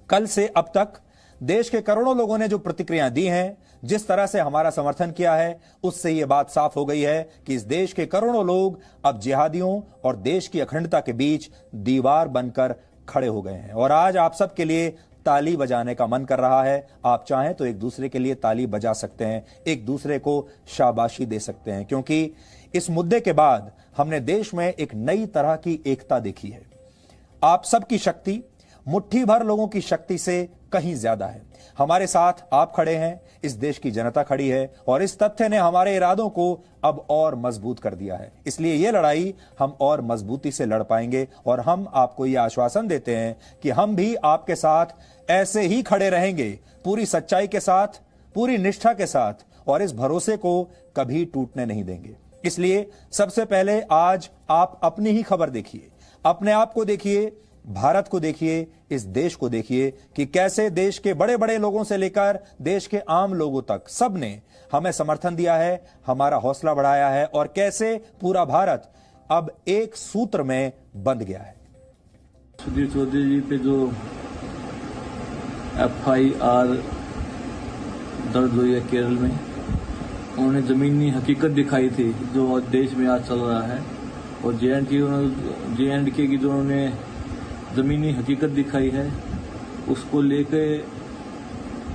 कल से अब तक देश के करोड़ों लोगों ने जो प्रतिक्रियाएं दी हैं, जिस तरह से हमारा समर्थन किया है, उससे यह बात साफ हो गई है कि इस देश के करोड़ों लोग अब जिहादियों और देश की अखंडता के बीच दीवार बनकर खड़े हो गए हैं। और आज आप सबके लिए ताली बजाने का मन कर रहा है। आप चाहें तो एक दूसरे के लिए ताली बजा सकते हैं, एक दूसरे को शाबाशी दे सकते हैं, क्योंकि इस मुद्दे के बाद हमने देश में एक नई तरह की एकता देखी है। आप सबकी शक्ति मुट्ठी भर लोगों की शक्ति से कहीं ज्यादा है। हमारे साथ आप खड़े हैं, इस देश की जनता खड़ी है, और इस तथ्य ने हमारे इरादों को अब और मजबूत कर दिया है। इसलिए यह लड़ाई हम और मजबूती से लड़ पाएंगे, और हम आपको यह आश्वासन देते हैं कि हम भी आपके साथ ऐसे ही खड़े रहेंगे, पूरी सच्चाई के साथ, पूरी निष्ठा के साथ, और इस भरोसे को कभी टूटने नहीं देंगे। इसलिए सबसे पहले आज आप अपनी ही खबर देखिए, अपने आप को देखिए, भारत को देखिए, इस देश को देखिए कि कैसे देश के बड़े बड़े लोगों से लेकर देश के आम लोगों तक सबने हमें समर्थन दिया है, हमारा हौसला बढ़ाया है, और कैसे पूरा भारत अब एक सूत्र में बंध गया है। सुधीर चौधरी जी पे जो FIR दर्ज हुई है केरल में, उन्होंने जमीनी हकीकत दिखाई थी जो देश में आज चल रहा है, और JNK की जो उन्होंने जमीनी हकीकत दिखाई है, उसको लेके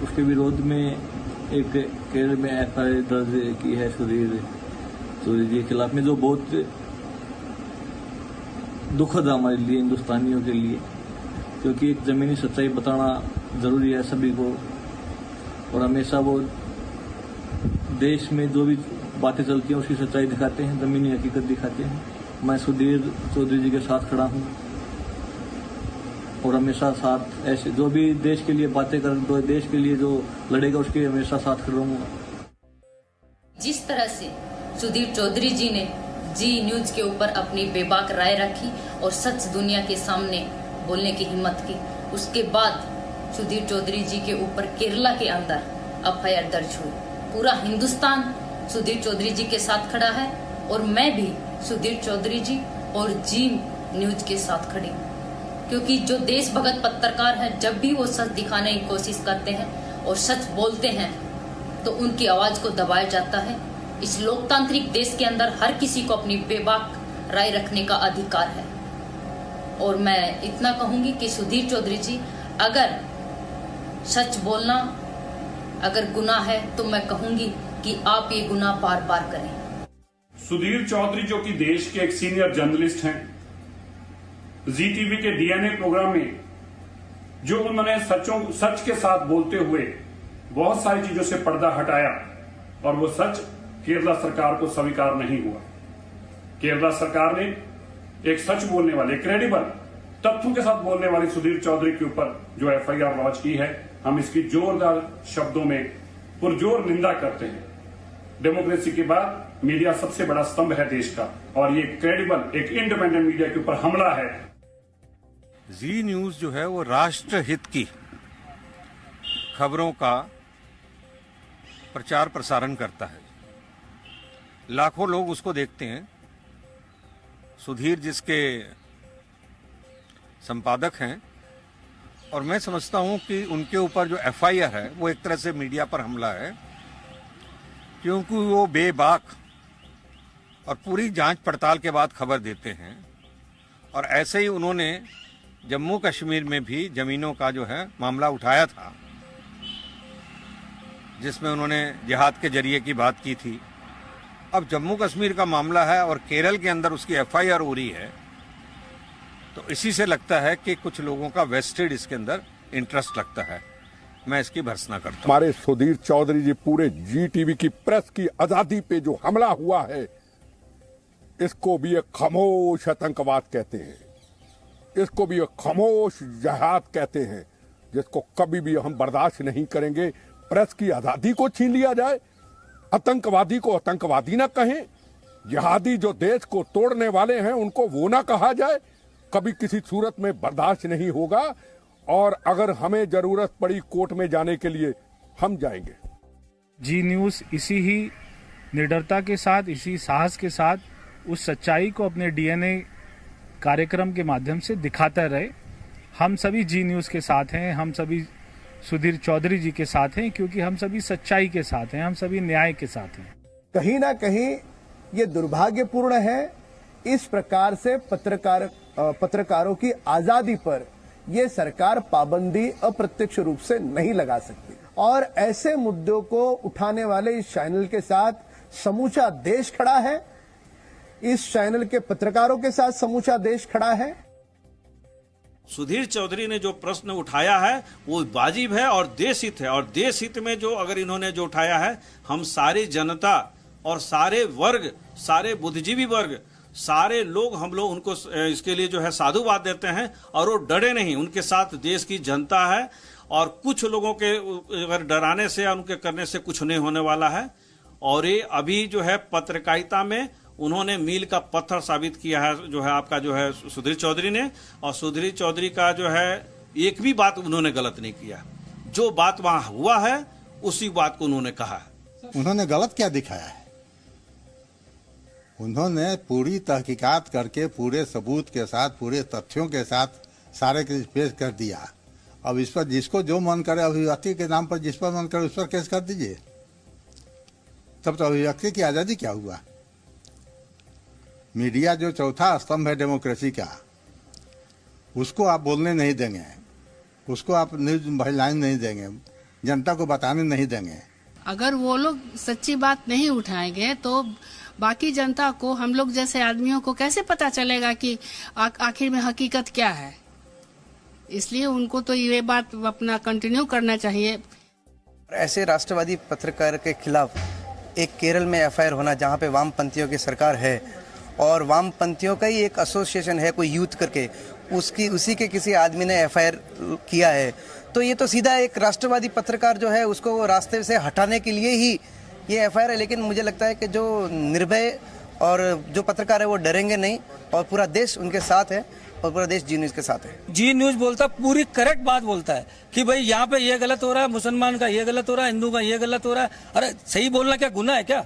उसके विरोध में एक केरल में FIR दर्ज की है सुधीर चौधरी जी के खिलाफ में, जो बहुत दुखद है हमारे लिए, हिंदुस्तानियों के लिए, क्योंकि एक जमीनी सच्चाई बताना जरूरी है सभी को। और हमेशा वो देश में जो भी बातें चलती हैं उसकी सच्चाई दिखाते हैं, जमीनी हकीकत दिखाते हैं। मैं सुधीर चौधरी जी के साथ खड़ा हूं, और हमेशा साथ ऐसे जो भी देश के लिए बातें कर, तो देश के लिए जो लड़ेगा उसके हमेशा साथ खड़ा रहूंगा। जिस तरह से सुधीर चौधरी जी ने जी न्यूज के ऊपर अपनी बेबाक राय रखी और सच दुनिया के सामने बोलने की हिम्मत की, उसके बाद सुधीर चौधरी जी के ऊपर केरला के अंदर FIR दर्ज हुई। पूरा हिंदुस्तान सुधीर चौधरी जी के साथ खड़ा है, और मैं भी सुधीर चौधरी जी और जी न्यूज के साथ खड़ी, क्योंकि जो देशभगत पत्रकार हैं, जब भी वो सच दिखाने की कोशिश करते हैं और सच बोलते हैं, तो उनकी आवाज को दबाया जाता है। इस लोकतांत्रिक देश के अंदर हर किसी को अपनी बेबाक राय रखने का अधिकार है, और मैं इतना कहूंगी कि सुधीर चौधरी जी, अगर सच बोलना अगर गुनाह है, तो मैं कहूंगी कि आप ये गुनाह बार बार करें। सुधीर चौधरी जो कि देश के एक सीनियर जर्नलिस्ट हैं, ZTV के DNA प्रोग्राम में जो उन्होंने सच के साथ बोलते हुए बहुत सारी चीजों से पर्दा हटाया, और वो सच केरला सरकार को स्वीकार नहीं हुआ। केरला सरकार ने एक सच बोलने वाले, क्रेडिबल तथ्यों के साथ बोलने वाले सुधीर चौधरी के ऊपर जो FIR लॉन्च की है, हम इसकी जोरदार शब्दों में पुरजोर निंदा करते हैं। डेमोक्रेसी के बाद मीडिया सबसे बड़ा स्तंभ है देश का, और ये क्रेडिबल एक इंडिपेंडेंट मीडिया के ऊपर हमला है। जी न्यूज जो है वो राष्ट्र हित की खबरों का प्रचार प्रसारण करता है। लाखों लोग उसको देखते हैं। सुधीर जिसके संपादक हैं, और मैं समझता हूं कि उनके ऊपर जो FIR है वो एक तरह से मीडिया पर हमला है, क्योंकि वो बेबाक और पूरी जांच पड़ताल के बाद खबर देते हैं। और ऐसे ही उन्होंने जम्मू कश्मीर में भी जमीनों का जो है मामला उठाया था, जिसमें उन्होंने जिहाद के जरिए की बात की थी। अब जम्मू कश्मीर का मामला है और केरल के अंदर उसकी FIR हो रही है, तो इसी से लगता है कि कुछ लोगों का वेस्टेड इसके अंदर इंटरेस्ट लगता है। मैं इसकी भर्त्सना करता हूं। हमारे सुधीर चौधरी जी, पूरे ZTV की प्रेस की आजादी पे जो हमला हुआ है, इसको भी एक खामोश आतंकवाद कहते हैं, इसको भी एक खामोश जिहाद कहते हैं, जिसको कभी भी हम बर्दाश्त नहीं करेंगे। प्रेस की आजादी को छीन लिया जाए, आतंकवादी को आतंकवादी ना कहें, जिहादी जो देश को तोड़ने वाले हैं उनको वो ना कहा जाए, कभी किसी सूरत में बर्दाश्त नहीं होगा। और अगर हमें जरूरत पड़ी कोर्ट में जाने के लिए, हम जाएंगे। जी न्यूज इसी ही निडरता के साथ, इसी साहस के साथ उस सच्चाई को अपने DNA कार्यक्रम के माध्यम से दिखाता रहे। हम सभी जी न्यूज़ के साथ हैं, हम सभी सुधीर चौधरी जी के साथ हैं, क्योंकि हम सभी सच्चाई के साथ हैं, हम सभी न्याय के साथ हैं। कहीं ना कहीं ये दुर्भाग्यपूर्ण है, इस प्रकार से पत्रकारों की आजादी पर ये सरकार पाबंदी अप्रत्यक्ष रूप से नहीं लगा सकती। और ऐसे मुद्दों को उठाने वाले इस चैनल के साथ समूचा देश खड़ा है, इस चैनल के पत्रकारों के साथ समूचा देश खड़ा है। सुधीर चौधरी ने जो प्रश्न उठाया है वो वाजिब है और देश हित है, और देश हित में जो अगर इन्होंने जो उठाया है, हम सारी जनता और सारे वर्ग, सारे बुद्धिजीवी वर्ग, सारे लोग, हम लोग उनको इसके लिए जो है साधुवाद देते हैं। और वो डरे नहीं, उनके साथ देश की जनता है। और कुछ लोगों के अगर डराने से या उनके करने से कुछ नहीं होने वाला है। और ये अभी जो है पत्रकारिता में उन्होंने मील का पत्थर साबित किया है, जो है आपका जो है सुधीर चौधरी ने। और सुधीर चौधरी का जो है एक भी बात उन्होंने गलत नहीं किया, जो बात वहां हुआ है उसी बात को उन्होंने कहा है। उन्होंने गलत क्या दिखाया है? उन्होंने पूरी तहकीकात करके पूरे सबूत के साथ, पूरे तथ्यों के साथ सारे केस पेश कर दिया। अब इस पर जिसको जो मन करे, अभिव्यक्ति के नाम पर जिस पर मन करे उस पर केस कर दीजिए। तब तो अभिव्यक्ति की आज़ादी क्या हुआ? मीडिया जो चौथा स्तंभ है डेमोक्रेसी का, उसको आप बोलने नहीं देंगे, उसको आप न्यूज हेडलाइन नहीं देंगे, जनता को बताने नहीं देंगे। अगर वो लोग सच्ची बात नहीं उठाएंगे तो बाकी जनता को, हम लोग जैसे आदमियों को कैसे पता चलेगा कि आखिर में हकीकत क्या है? इसलिए उनको तो ये बात अपना कंटिन्यू करना चाहिए। ऐसे राष्ट्रवादी पत्रकार के खिलाफ एक केरल में एफआईआर होना, जहां पे वामपंथियों की सरकार है और वामपंथियों का ही एक एसोसिएशन है कोई यूथ करके, उसी के किसी आदमी ने एफआईआर किया है, तो ये तो सीधा एक राष्ट्रवादी पत्रकार जो है उसको रास्ते से हटाने के लिए ही ये एफआईआर है। लेकिन मुझे लगता है कि जो निर्भय और जो पत्रकार है वो डरेंगे नहीं, और पूरा देश उनके साथ है और पूरा देश जी न्यूज के साथ है। जी न्यूज बोलता पूरी करेक्ट बात बोलता है कि भाई यहाँ पे ये गलत हो रहा है, मुसलमान का ये गलत हो रहा है, हिंदू का ये गलत हो रहा है। अरे सही बोलना क्या गुनाह है क्या?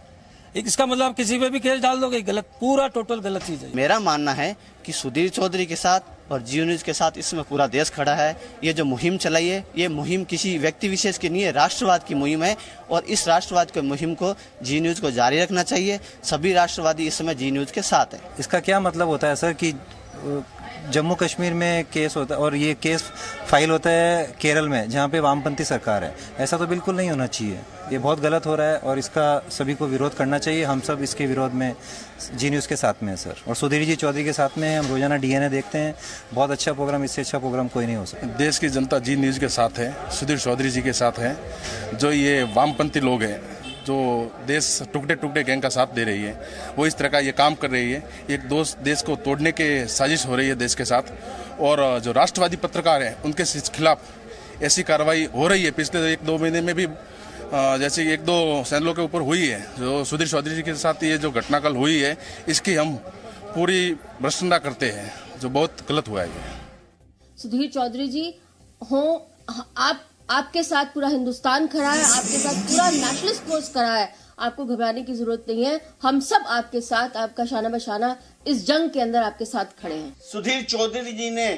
इसका मतलब आप किसी पे भी केस डाल दोगे, गलत, पूरा टोटल गलत चीज है। मेरा मानना है कि सुधीर चौधरी के साथ और जी न्यूज के साथ इसमें पूरा देश खड़ा है। ये जो मुहिम चलाई है, ये मुहिम किसी व्यक्ति विशेष की नहीं है, राष्ट्रवाद की मुहिम है। और इस राष्ट्रवाद की मुहिम को जी न्यूज को जारी रखना चाहिए। सभी राष्ट्रवादी इस समय जी न्यूज के साथ है। इसका क्या मतलब होता है सर कि जम्मू कश्मीर में केस होता है और ये केस फाइल होता है केरल में, जहाँ पे वामपंथी सरकार है? ऐसा तो बिल्कुल नहीं होना चाहिए, ये बहुत गलत हो रहा है और इसका सभी को विरोध करना चाहिए। हम सब इसके विरोध में जी न्यूज़ के साथ में है सर, और सुधीर जी चौधरी के साथ में। हम रोजाना डीएनए देखते हैं, बहुत अच्छा प्रोग्राम, इससे अच्छा प्रोग्राम कोई नहीं हो सकता। देश की जनता जी न्यूज़ के साथ है, सुधीर चौधरी जी के साथ है। जो ये वामपंथी लोग हैं, जो देश टुकड़े टुकड़े गैंग का साथ दे रही है, वो इस तरह का ये काम कर रही है। एक देश को तोड़ने के साजिश हो रही है देश के साथ। और जो राष्ट्रवादी पत्रकार हैं उनके खिलाफ ऐसी कार्रवाई हो रही है। पिछले 1-2 महीने में भी जैसे 1-2 चैनलों के ऊपर हुई है। जो सुधीर चौधरी जी के साथ ये जो घटनाक्रम हुई है, इसकी हम पूरी भर्त्सना करते हैं, जो बहुत गलत हुआ है। सुधीर चौधरी जी हो, आपके साथ पूरा हिंदुस्तान खड़ा है, आपके साथ पूरा नेशनलिस्ट फोर्स खड़ा है। आपको घबराने की जरूरत नहीं है, हम सब आपके साथ, आपका शाना बशाना इस जंग के अंदर आपके साथ खड़े हैं। सुधीर चौधरी जी ने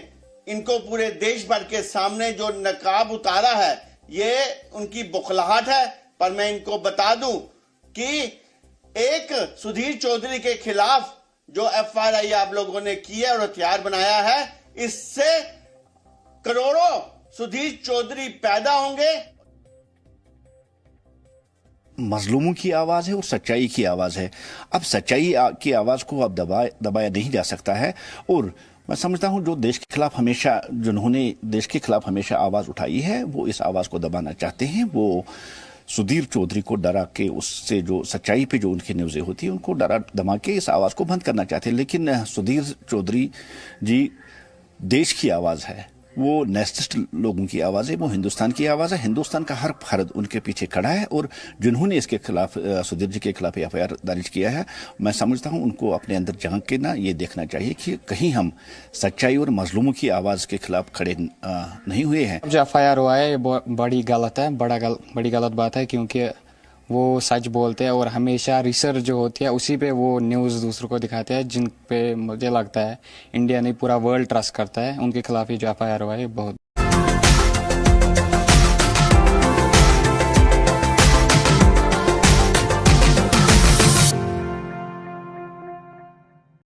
इनको पूरे देश भर के सामने जो नकाब उतारा है, ये उनकी बुखलाहट है। पर मैं इनको बता दूं कि एक सुधीर चौधरी के खिलाफ जो एफआईआर आप लोगों ने की है और हथियार बनाया है, इससे करोड़ों सुधीर चौधरी पैदा होंगे। मजलूमों की आवाज है और सच्चाई की आवाज है। अब सच्चाई की आवाज को अब दबाया नहीं जा सकता है। और मैं समझता हूं जो देश के खिलाफ हमेशा, जिन्होंने देश के खिलाफ हमेशा आवाज उठाई है, वो इस आवाज को दबाना चाहते हैं। वो सुधीर चौधरी को डरा के, उससे जो सच्चाई पे जो उनकी न्यूज़ें होती है उनको डरा दमा के इस आवाज को बंद करना चाहते हैं। लेकिन सुधीर चौधरी जी देश की आवाज है, वो नेशनलिस्ट लोगों की आवाज़ है, वो हिंदुस्तान की आवाज़ है। हिंदुस्तान का हर फर्द उनके पीछे खड़ा है। और जिन्होंने इसके खिलाफ, सुधीर जी के खिलाफ एफआईआर दर्ज किया है, मैं समझता हूं उनको अपने अंदर झांक के ना ये देखना चाहिए कि कहीं हम सच्चाई और मजलूमों की आवाज़ के खिलाफ खड़े नहीं हुए हैं। जो एफआईआर हुआ है ये बड़ी गलत है, बड़ी गलत बात है, क्योंकि वो सच बोलते हैं और हमेशा रिसर्च जो होती है उसी पे वो न्यूज़ दूसरों को दिखाते हैं, जिन पे मुझे लगता है इंडिया नहीं पूरा वर्ल्ड ट्रस्ट करता है। उनके खिलाफ ही जो FIR हुआ है बहुत